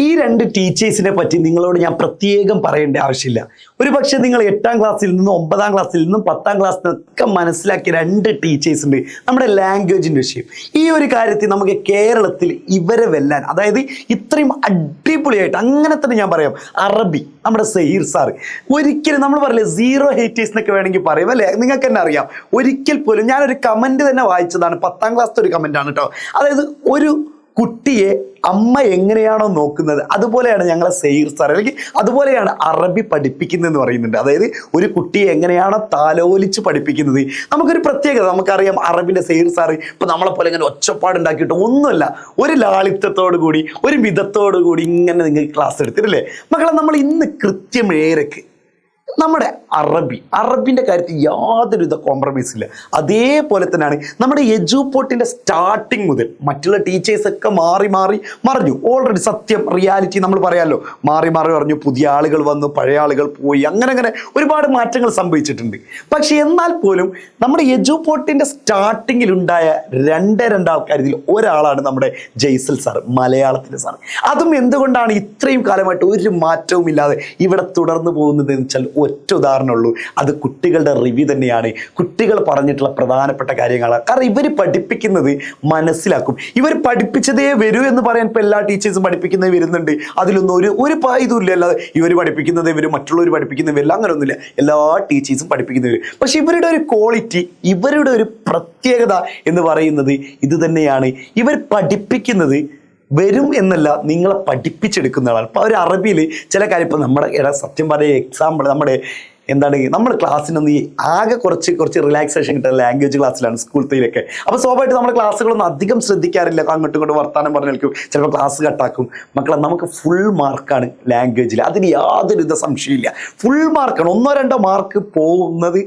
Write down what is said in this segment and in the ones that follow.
ഈ രണ്ട് ടീച്ചേഴ്സിനെ പറ്റി നിങ്ങളോട് ഞാൻ പ്രത്യേകം പറയേണ്ട ആവശ്യമില്ല. ഒരു പക്ഷേ നിങ്ങൾ 8ാം ക്ലാസ്സിൽ നിന്നും 9ാം ക്ലാസ്സിൽ നിന്നും 10ാം ക്ലാസ്സിൽ നിന്നൊക്കെ മനസ്സിലാക്കിയ രണ്ട് ടീച്ചേഴ്സ് ഉണ്ട് നമ്മുടെ ലാംഗ്വേജിൻ്റെ വിഷയം. ഈ ഒരു കാര്യത്തിൽ നമുക്ക് കേരളത്തിൽ ഇവരെ വെല്ലാൻ, അതായത് ഇത്രയും അടിപൊളിയായിട്ട് അങ്ങനെ തന്നെ ഞാൻ പറയാം, അറബി നമ്മുടെ സഹീർ സാറ് ഒരിക്കലും നമ്മൾ പറയില്ലേ സീറോ ഹേറ്റേഴ്സ് എന്നൊക്കെ വേണമെങ്കിൽ പറയും അല്ലേ, നിങ്ങൾക്ക് തന്നെ അറിയാം. ഒരിക്കൽ പോലും ഞാനൊരു കമൻറ്റ് തന്നെ വായിച്ചതാണ്, 10ാം ക്ലാസ്സിലെ ഒരു കമൻറ്റാണ് കേട്ടോ. അതായത് ഒരു കുട്ടിയെ അമ്മ എങ്ങനെയാണോ നോക്കുന്നത് അതുപോലെയാണ് ഞങ്ങളെ സഹീർ സാർ, അല്ലെങ്കിൽ അതുപോലെയാണ് അറബി പഠിപ്പിക്കുന്നതെന്ന് പറയുന്നുണ്ട്. അതായത് ഒരു കുട്ടിയെ എങ്ങനെയാണോ താലോലിച്ച് പഠിപ്പിക്കുന്നത്. നമുക്കൊരു പ്രത്യേകത നമുക്കറിയാം, അറബിൻ്റെ സഹീർ സാറ് ഇപ്പം നമ്മളെപ്പോലെ ഇങ്ങനെ ഒച്ചപ്പാടുണ്ടാക്കിയിട്ട് ഒന്നുമല്ല, ഒരു ലാളിത്യത്തോടു കൂടി ഒരു മിതത്തോടു കൂടി ഇങ്ങനെ നിങ്ങൾക്ക് ക്ലാസ് എടുത്തിട്ടില്ലേ മക്കളെ. നമ്മൾ ഇന്ന് കൃത്യം 7:00 നമ്മുടെ അറബിൻ്റെ കാര്യത്തിൽ യാതൊരുവിധ കോംപ്രമൈസ് ഇല്ല. അതേപോലെ തന്നെയാണ് നമ്മുടെ എജുപോർട്ടിൻ്റെ സ്റ്റാർട്ടിങ് മുതൽ മറ്റുള്ള ടീച്ചേഴ്സൊക്കെ മാറി മറിഞ്ഞു. ഓൾറെഡി സത്യം റിയാലിറ്റി നമ്മൾ പറയാമല്ലോ, മാറി പറഞ്ഞു. പുതിയ ആളുകൾ വന്നു, പഴയ ആളുകൾ പോയി, അങ്ങനെ ഒരുപാട് മാറ്റങ്ങൾ സംഭവിച്ചിട്ടുണ്ട്. പക്ഷെ എന്നാൽ പോലും നമ്മുടെ എജുപോർട്ടിൻ്റെ സ്റ്റാർട്ടിങ്ങിലുണ്ടായ രണ്ട് ആൾക്കാർ, ഇതിൽ ഒരാളാണ് നമ്മുടെ ജയ്സൽ സാർ, മലയാളത്തിൻ്റെ സാർ. അതും എന്തുകൊണ്ടാണ് ഇത്രയും കാലമായിട്ട് ഒരു മാറ്റവും ഇല്ലാതെ ഇവിടെ തുടർന്ന് പോകുന്നത് എന്ന് വെച്ചാൽ ഒറ്റ ഉദാഹരണമുള്ളൂ, അത് കുട്ടികളുടെ റിവ്യൂ തന്നെയാണ്. കുട്ടികൾ പറഞ്ഞിട്ടുള്ള പ്രധാനപ്പെട്ട കാര്യങ്ങളാണ്. കാരണം ഇവർ പഠിപ്പിക്കുന്നത് മനസ്സിലാക്കും. ഇവർ പഠിപ്പിച്ചതേ വരൂ എന്ന് പറയാൻ ഇപ്പോൾ എല്ലാ ടീച്ചേഴ്സും പഠിപ്പിക്കുന്നത് വരുന്നുണ്ട്, അതിലൊന്നും ഒരു ഇതുമില്ല. അല്ലാതെ ഇവർ പഠിപ്പിക്കുന്നത് വരും, മറ്റുള്ളവർ പഠിപ്പിക്കുന്നത് വരില്ല, അങ്ങനെയൊന്നുമില്ല. എല്ലാ ടീച്ചേഴ്സും പഠിപ്പിക്കുന്നത് വരും. പക്ഷെ ഇവരുടെ ഒരു ക്വാളിറ്റി, ഇവരുടെ ഒരു പ്രത്യേകത എന്ന് പറയുന്നത് ഇത് തന്നെയാണ്. ഇവർ പഠിപ്പിക്കുന്നത് വരും എന്നല്ല, നിങ്ങളെ പഠിപ്പിച്ചെടുക്കുന്ന ആളാണ്. ഇപ്പോൾ ഒരു അറബിയിൽ ചില കാര്യം, ഇപ്പോൾ നമ്മുടെ സത്യം പറയുക എക്സാമ്പിൾ, നമ്മൾ ക്ലാസ്സിനൊന്ന് ആകെ കുറച്ച് റിലാക്സേഷൻ കിട്ടുന്ന ലാംഗ്വേജ് ക്ലാസ്സിലാണ് സ്കൂളത്തിലൊക്കെ. അപ്പോൾ സ്വാഭാവികമായിട്ട് നമ്മുടെ ക്ലാസ്സുകളൊന്നും അധികം ശ്രദ്ധിക്കാറില്ല, അങ്ങോട്ടും ഇങ്ങോട്ടും വർത്താനം പറഞ്ഞു നിൽക്കും, ചിലപ്പോൾ ക്ലാസ് കട്ടാക്കും. മക്കളെ നമുക്ക് ഫുൾ മാർക്കാണ് ലാംഗ്വേജിൽ, അതിന് യാതൊരുവിധ സംശയമില്ല. ഫുൾ മാർക്കാണ്. 1-2 മാർക്ക് പോകുന്നത്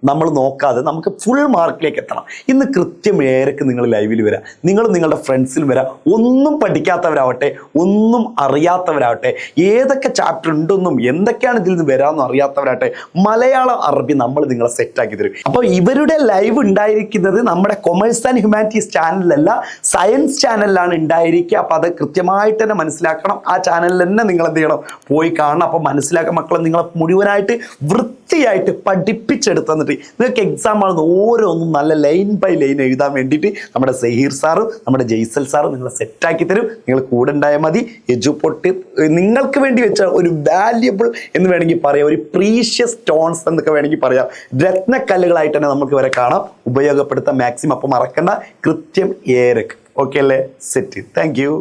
നമ്മൾ നോക്കാതെ നമുക്ക് ഫുൾ മാർക്കിലേക്ക് എത്തണം. ഇന്ന് കൃത്യം 7:00 നിങ്ങൾ ലൈവിൽ വരാം, നിങ്ങളും നിങ്ങളുടെ ഫ്രണ്ട്സിലും വരാം. ഒന്നും പഠിക്കാത്തവരാവട്ടെ, ഒന്നും അറിയാത്തവരാവട്ടെ, ഏതൊക്കെ ചാപ്റ്റർ ഉണ്ടെന്നും എന്തൊക്കെയാണ് ഇതിൽ നിന്ന് വരാമെന്നും അറിയാത്തവരാവട്ടെ, മലയാളം അറബി നമ്മൾ നിങ്ങളെ സെറ്റാക്കി തരും. അപ്പോൾ ഇവരുടെ ലൈവ് ഉണ്ടായിരിക്കുന്നത് നമ്മുടെ കൊമേഴ്സ് ആൻഡ് ഹ്യൂമാനിറ്റീസ് ചാനലിലല്ല, സയൻസ് ചാനലിലാണ് ഉണ്ടായിരിക്കുക. അപ്പോൾ അത് കൃത്യമായിട്ട് തന്നെ മനസ്സിലാക്കണം. ആ ചാനലിൽ തന്നെ നിങ്ങൾ എന്ത് ചെയ്യണം, പോയി കാണണം. അപ്പോൾ മനസ്സിലാക്കാൻ മക്കളെ നിങ്ങളെ മുഴുവനായിട്ട് വൃത്തിയായിട്ട് പഠിപ്പിച്ചെടുത്തന്നിട്ട് നിങ്ങൾക്ക് എക്സാം ആണെന്ന് ഓരോന്നും നല്ല ലൈൻ ബൈ ലൈൻ എഴുതാൻ വേണ്ടിയിട്ട് നമ്മുടെ സഹീർ സാറും നമ്മുടെ ജയ്സൽ സാറും നിങ്ങളെ സെറ്റാക്കി തരും. നിങ്ങൾ കൂടെ ഉണ്ടായാൽ മതി. എജുപോർട്ട് നിങ്ങൾക്ക് വേണ്ടി വെച്ച ഒരു വാല്യബിൾ എന്ന് വേണമെങ്കിൽ പറയാം, ഒരു പ്രീഷ്യസ് സ്റ്റോൺസ് എന്നൊക്കെ വേണമെങ്കിൽ പറയാം, രത്നക്കല്ലുകളായിട്ട് തന്നെ നമുക്ക് വരെ കാണാം, ഉപയോഗപ്പെടുത്താം മാക്സിമം. അപ്പോൾ മറക്കണ്ട, കൃത്യം 7:00. ഓക്കെ അല്ലേ? സെറ്റ്. Thank you.